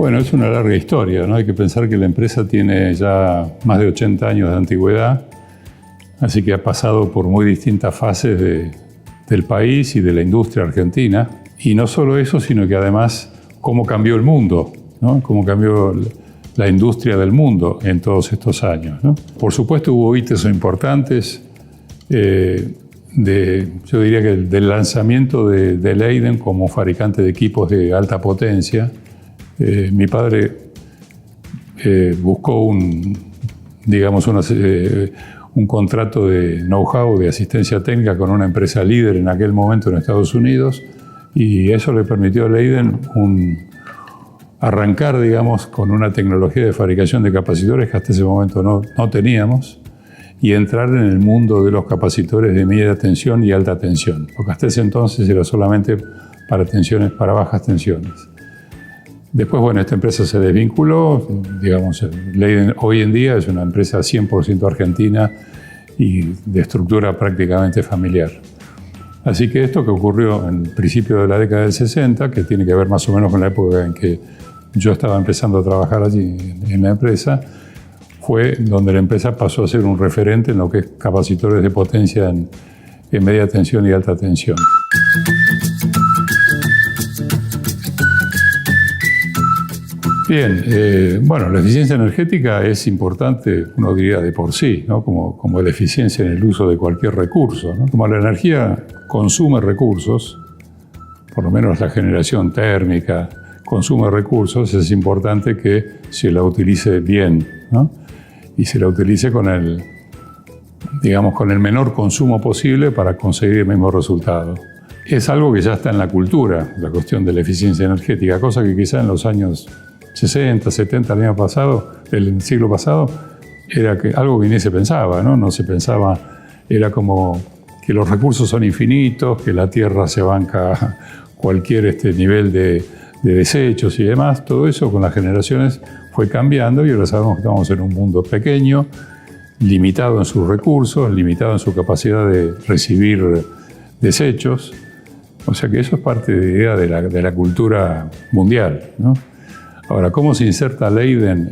Bueno, es una larga historia, ¿no? Hay que pensar que la empresa tiene ya más de 80 años de antigüedad, así que ha pasado por muy distintas fases del país y de la industria argentina. Y no solo eso, sino que además cómo cambió el mundo, ¿no? Cómo cambió la industria del mundo en todos estos años, ¿no? Por supuesto hubo hitos importantes, yo diría que del lanzamiento de Leiden como fabricante de equipos de alta potencia. Mi padre buscó un contrato de know-how, de asistencia técnica con una empresa líder en aquel momento en Estados Unidos, y eso le permitió a Leiden arrancar, digamos, con una tecnología de fabricación de capacitores que hasta ese momento no teníamos, y entrar en el mundo de los capacitores de media tensión y alta tensión, porque hasta ese entonces era solamente para bajas tensiones. Después, bueno, esta empresa se desvinculó, digamos, Leiden hoy en día es una empresa 100% argentina y de estructura prácticamente familiar. Así que esto que ocurrió en el principio de la década del 60, que tiene que ver más o menos con la época en que yo estaba empezando a trabajar allí en la empresa, fue donde la empresa pasó a ser un referente en lo que es capacitores de potencia en media tensión y alta tensión. Bien, bueno, la eficiencia energética es importante, uno diría de por sí, ¿no? Como la eficiencia en el uso de cualquier recurso, ¿no? Como la energía consume recursos, por lo menos la generación térmica consume recursos, es importante que se la utilice bien, ¿no? Y se la utilice con el menor consumo posible para conseguir el mismo resultado. Es algo que ya está en la cultura, la cuestión de la eficiencia energética, cosa que quizá en los años 60, 70 del siglo pasado, era algo que ni se pensaba, ¿no? No se pensaba, era como que los recursos son infinitos, que la tierra se banca cualquier nivel de desechos y demás. Todo eso con las generaciones fue cambiando y ahora sabemos que estamos en un mundo pequeño, limitado en sus recursos, limitado en su capacidad de recibir desechos. O sea que eso es parte de la cultura mundial, ¿no? Ahora, ¿cómo se inserta Leiden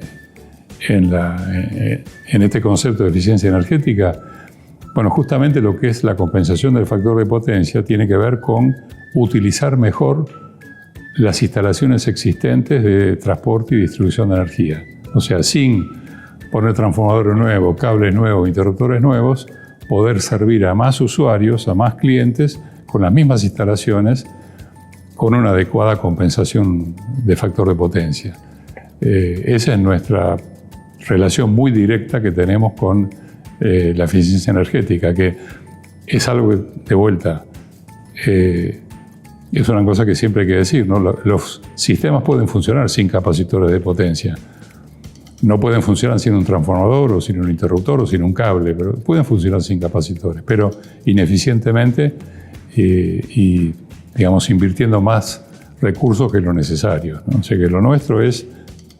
en este concepto de eficiencia energética? Bueno, justamente lo que es la compensación del factor de potencia tiene que ver con utilizar mejor las instalaciones existentes de transporte y distribución de energía. O sea, sin poner transformadores nuevos, cables nuevos, interruptores nuevos, poder servir a más usuarios, a más clientes, con las mismas instalaciones, con una adecuada compensación de factor de potencia. Esa es nuestra relación muy directa que tenemos con la eficiencia energética, que es algo que, de vuelta, es una cosa que siempre hay que decir, ¿no? Los sistemas pueden funcionar sin capacitores de potencia. No pueden funcionar sin un transformador o sin un interruptor o sin un cable, pero pueden funcionar sin capacitores, pero ineficientemente y digamos, invirtiendo más recursos que lo necesario, ¿no? O sea que lo nuestro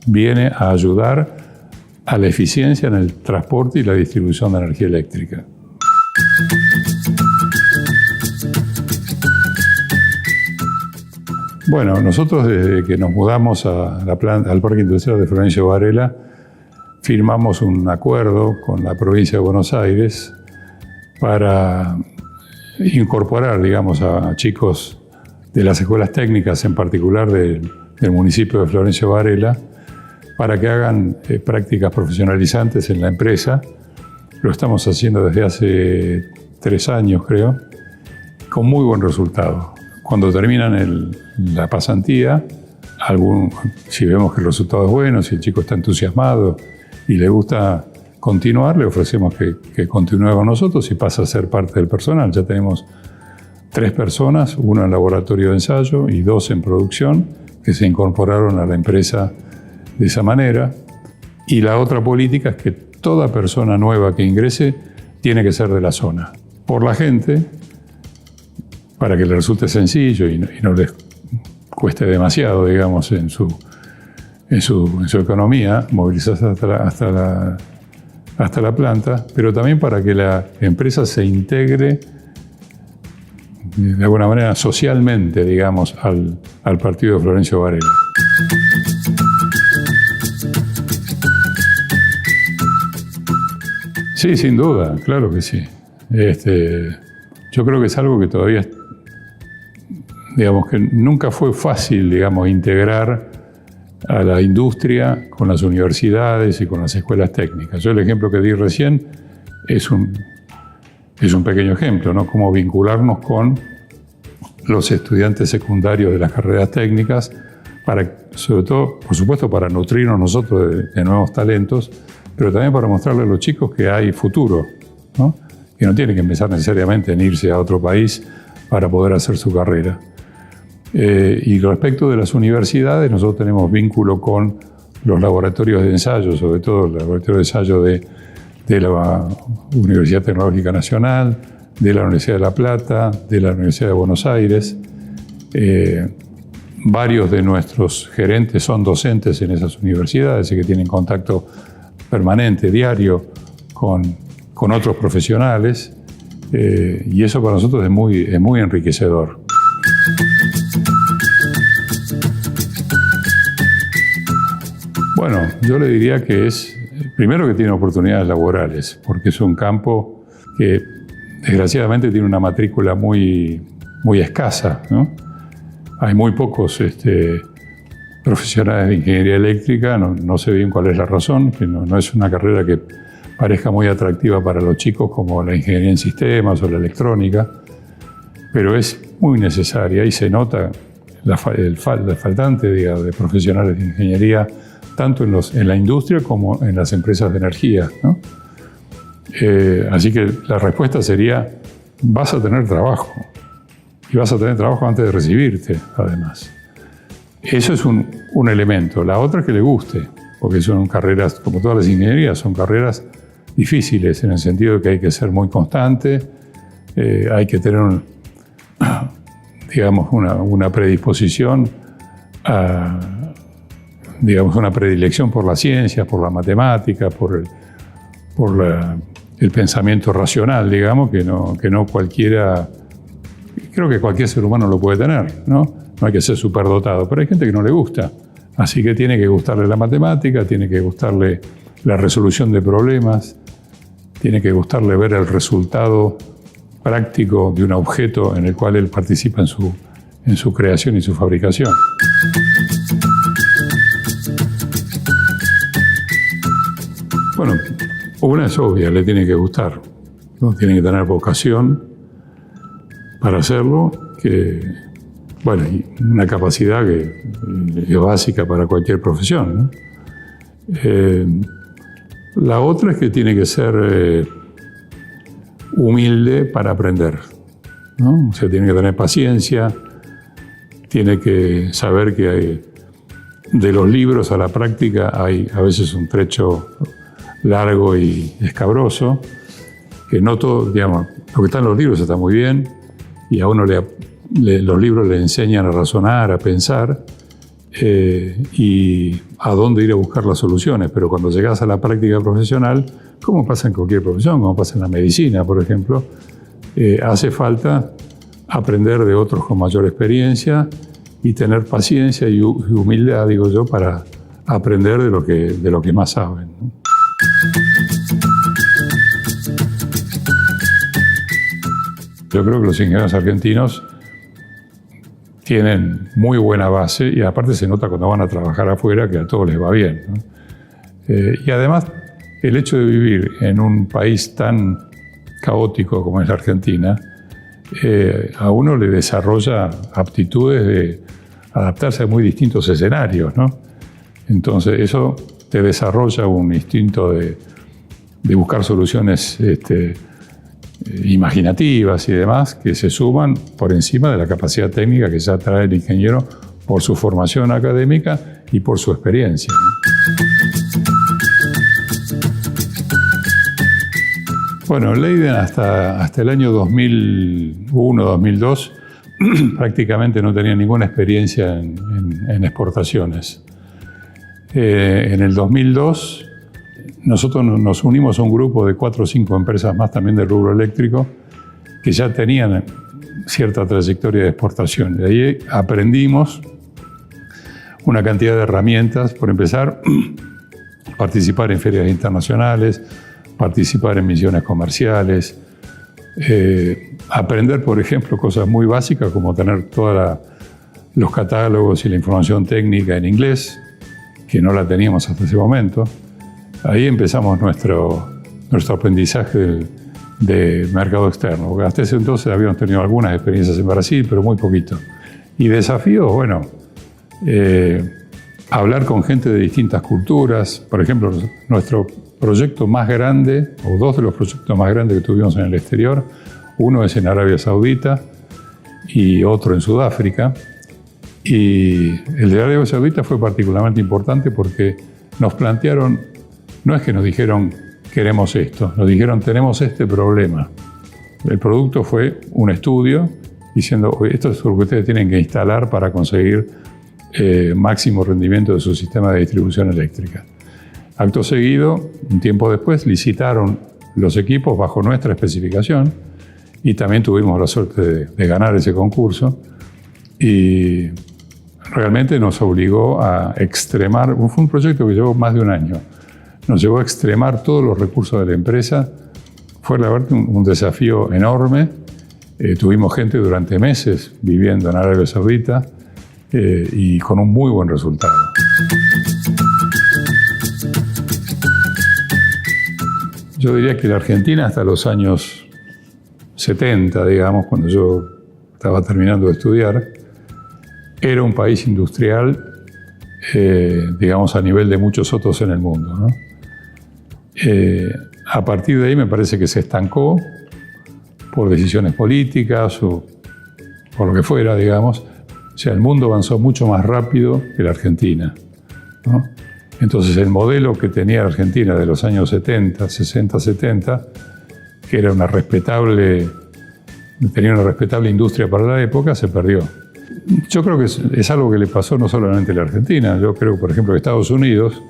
viene a ayudar a la eficiencia en el transporte y la distribución de energía eléctrica. Bueno, nosotros desde que nos mudamos al Parque Industrial de Florencio Varela, firmamos un acuerdo con la provincia de Buenos Aires para incorporar, digamos, a chicos de las escuelas técnicas, en particular del municipio de Florencio Varela, para que hagan prácticas profesionalizantes en la empresa. Lo estamos haciendo desde hace 3 años, creo, con muy buen resultado. Cuando terminan la pasantía, si vemos que el resultado es bueno, si el chico está entusiasmado y le gusta continuar, le ofrecemos que continúe con nosotros y pasa a ser parte del personal. Ya tenemos 3 personas, 1 en laboratorio de ensayo y 2 en producción, que se incorporaron a la empresa de esa manera. Y la otra política es que toda persona nueva que ingrese tiene que ser de la zona. Por la gente, para que le resulte sencillo y no les cueste demasiado, digamos, en su economía, movilizarse hasta la planta, pero también para que la empresa se integre de alguna manera socialmente, digamos, al partido de Florencio Varela. Sí, sin duda, claro que sí. Yo creo que es algo que todavía, digamos, que nunca fue fácil, digamos, integrar a la industria con las universidades y con las escuelas técnicas. Yo el ejemplo que di recién es un pequeño ejemplo, ¿no? Cómo vincularnos con los estudiantes secundarios de las carreras técnicas, sobre todo, por supuesto, para nutrirnos nosotros de nuevos talentos, pero también para mostrarles a los chicos que hay futuro, ¿no? Que no tienen que empezar necesariamente en irse a otro país para poder hacer su carrera. Y respecto de las universidades, nosotros tenemos vínculo con los laboratorios de ensayo, sobre todo el laboratorio de ensayo de la Universidad Tecnológica Nacional, de la Universidad de La Plata, de la Universidad de Buenos Aires. Varios de nuestros gerentes son docentes en esas universidades y que tienen contacto permanente, diario, con otros profesionales, y eso para nosotros es muy enriquecedor. Bueno, yo le diría que primero que tiene oportunidades laborales, porque es un campo que desgraciadamente tiene una matrícula muy escasa, ¿no? Hay muy pocos profesionales de ingeniería eléctrica, no sé bien cuál es la razón, que no es una carrera que parezca muy atractiva para los chicos como la ingeniería en sistemas o la electrónica, pero es muy necesaria y se nota el faltante de profesionales de ingeniería tanto en la industria como en las empresas de energía, ¿no? Así que la respuesta sería, vas a tener trabajo, y vas a tener trabajo antes de recibirte, además. Eso es un elemento. La otra es que le guste, porque son carreras, como todas las ingenierías, son carreras difíciles, en el sentido de que hay que ser muy constante, hay que tener digamos, una predisposición digamos, una predilección por la ciencia, por la matemática, por el pensamiento racional, digamos, que no cualquiera, creo que cualquier ser humano lo puede tener, ¿no? No hay que ser superdotado, pero hay gente que no le gusta. Así que tiene que gustarle la matemática, tiene que gustarle la resolución de problemas, tiene que gustarle ver el resultado práctico de un objeto en el cual él participa en su creación y su fabricación. Bueno, una es obvia, le tiene que gustar, ¿no? Tiene que tener vocación para hacerlo, bueno, y una capacidad que es básica para cualquier profesión, ¿no? La otra es que tiene que ser humilde para aprender, ¿no? O sea, tiene que tener paciencia, tiene que saber que de los libros a la práctica hay a veces un trecho largo y escabroso, que no todo, digamos, lo que está en los libros está muy bien, y a uno los libros le enseñan a razonar, a pensar, y a dónde ir a buscar las soluciones, pero cuando llegas a la práctica profesional, como pasa en cualquier profesión, como pasa en la medicina, por ejemplo, hace falta aprender de otros con mayor experiencia y tener paciencia y humildad, digo yo, para aprender de lo que más saben, ¿no? Yo creo que los ingenieros argentinos tienen muy buena base y aparte se nota cuando van a trabajar afuera que a todos les va bien, ¿no? Y además el hecho de vivir en un país tan caótico como es la Argentina, a uno le desarrolla aptitudes de adaptarse a muy distintos escenarios, ¿no? Entonces eso te desarrolla un instinto de buscar soluciones imaginativas y demás que se suman por encima de la capacidad técnica que ya trae el ingeniero por su formación académica y por su experiencia, ¿no? Bueno, Leiden hasta el año 2001-2002 prácticamente no tenía ninguna experiencia en exportaciones. En el 2002 nosotros nos unimos a un grupo de 4 o 5 empresas más también del rubro eléctrico que ya tenían cierta trayectoria de exportación. De ahí aprendimos una cantidad de herramientas, por empezar, participar en ferias internacionales, participar en misiones comerciales, aprender, por ejemplo, cosas muy básicas como tener todos los catálogos y la información técnica en inglés, que no la teníamos hasta ese momento. Ahí empezamos nuestro aprendizaje de mercado externo, porque hasta ese entonces habíamos tenido algunas experiencias en Brasil, pero muy poquito. Y desafíos, bueno, hablar con gente de distintas culturas. Por ejemplo, nuestro proyecto más grande, o dos de los proyectos más grandes que tuvimos en el exterior, uno es en Arabia Saudita y otro en Sudáfrica. Y el de Arabia Saudita fue particularmente importante porque nos plantearon, no es que nos dijeron queremos esto, nos dijeron tenemos este problema. El producto fue un estudio diciendo esto es lo que ustedes tienen que instalar para conseguir máximo rendimiento de su sistema de distribución eléctrica. Acto seguido, un tiempo después, licitaron los equipos bajo nuestra especificación y también tuvimos la suerte de ganar ese concurso y realmente nos obligó a extremar, fue un proyecto que llevó más de un año, nos llevó a extremar todos los recursos de la empresa. Fue la verdad un desafío enorme. Tuvimos gente durante meses viviendo en Arabia Saudita y con un muy buen resultado. Yo diría que la Argentina hasta los años 70, digamos, cuando yo estaba terminando de estudiar, era un país industrial, digamos, a nivel de muchos otros en el mundo, ¿no? A partir de ahí me parece que se estancó por decisiones políticas o por lo que fuera, digamos. O sea, el mundo avanzó mucho más rápido que la Argentina, ¿no? Entonces el modelo que tenía la Argentina de los años 70, 60, 70, que era tenía una respetable industria para la época, se perdió. Yo creo que es algo que le pasó no solamente a la Argentina. Yo creo, por ejemplo, que Estados Unidos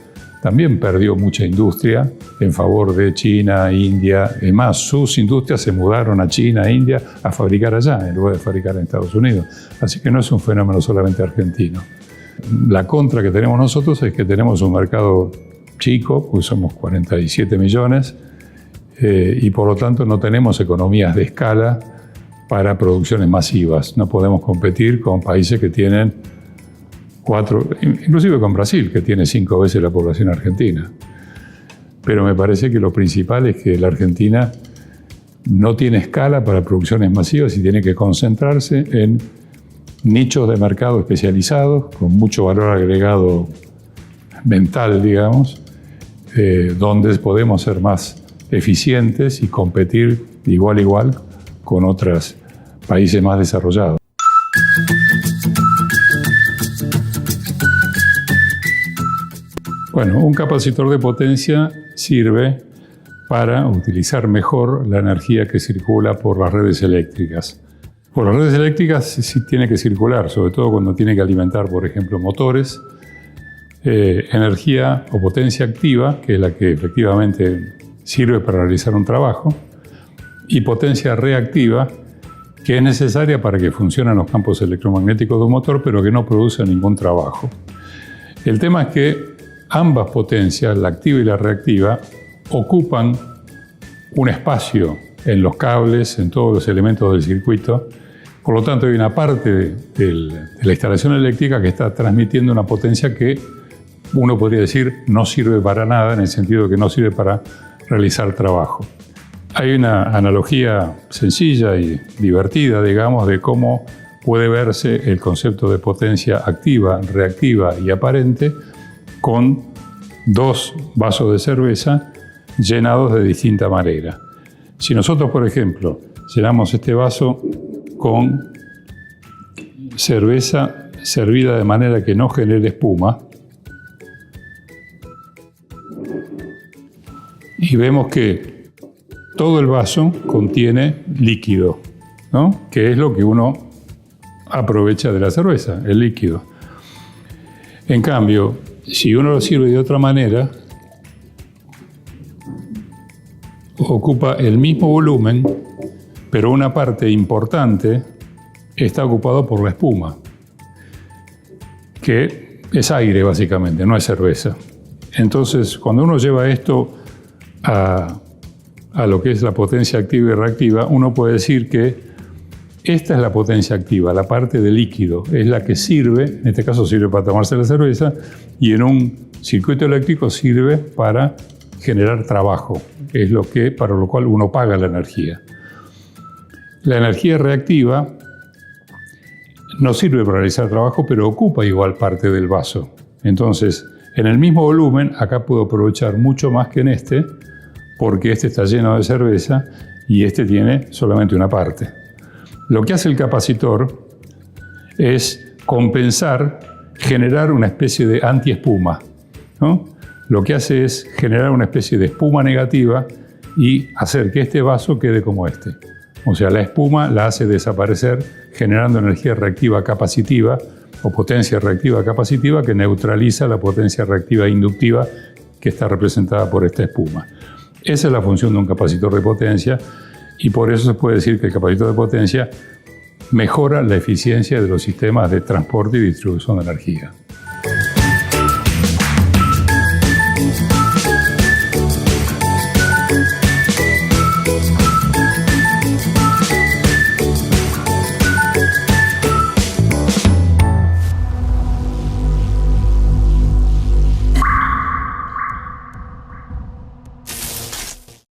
también perdió mucha industria en favor de China, India. Es más, sus industrias se mudaron a China, India, a fabricar allá, en lugar de fabricar en Estados Unidos. Así que no es un fenómeno solamente argentino. La contra que tenemos nosotros es que tenemos un mercado chico, pues somos 47 millones, y por lo tanto no tenemos economías de escala para producciones masivas. No podemos competir con países que tienen 4, inclusive con Brasil, que tiene 5 veces la población argentina. Pero me parece que lo principal es que la Argentina no tiene escala para producciones masivas y tiene que concentrarse en nichos de mercado especializados, con mucho valor agregado mental, digamos, donde podemos ser más eficientes y competir igual a igual con otros países más desarrollados. Bueno, un capacitor de potencia sirve para utilizar mejor la energía que circula por las redes eléctricas. Por las redes eléctricas sí tiene que circular, sobre todo cuando tiene que alimentar, por ejemplo, motores, energía o potencia activa, que es la que efectivamente sirve para realizar un trabajo, y potencia reactiva, que es necesaria para que funcionen los campos electromagnéticos de un motor, pero que no produce ningún trabajo. El tema es que ambas potencias, la activa y la reactiva, ocupan un espacio en los cables, en todos los elementos del circuito. Por lo tanto, hay una parte de la instalación eléctrica que está transmitiendo una potencia que uno podría decir no sirve para nada, en el sentido de que no sirve para realizar trabajo. Hay una analogía sencilla y divertida, digamos, de cómo puede verse el concepto de potencia activa, reactiva y aparente con dos vasos de cerveza llenados de distinta manera. Si nosotros, por ejemplo, llenamos este vaso con cerveza servida de manera que no genere espuma, y vemos que todo el vaso contiene líquido, ¿no? Que es lo que uno aprovecha de la cerveza, el líquido. En cambio, si uno lo sirve de otra manera, ocupa el mismo volumen, pero una parte importante está ocupada por la espuma, que es aire básicamente, no es cerveza. Entonces, cuando uno lleva esto a a lo que es la potencia activa y reactiva, uno puede decir que esta es la potencia activa, la parte de líquido, es la que sirve, en este caso sirve para tomarse la cerveza, y en un circuito eléctrico sirve para generar trabajo, es para lo cual uno paga la energía. La energía reactiva no sirve para realizar trabajo, pero ocupa igual parte del vaso. Entonces, en el mismo volumen, acá puedo aprovechar mucho más que en este, porque este está lleno de cerveza y este tiene solamente una parte. Lo que hace el capacitor es compensar, generar una especie de antiespuma, ¿no? Lo que hace es generar una especie de espuma negativa y hacer que este vaso quede como este. O sea, la espuma la hace desaparecer, generando energía reactiva capacitiva o potencia reactiva capacitiva que neutraliza la potencia reactiva inductiva que está representada por esta espuma. Esa es la función de un capacitor de potencia y por eso se puede decir que el capacitor de potencia mejora la eficiencia de los sistemas de transporte y distribución de energía.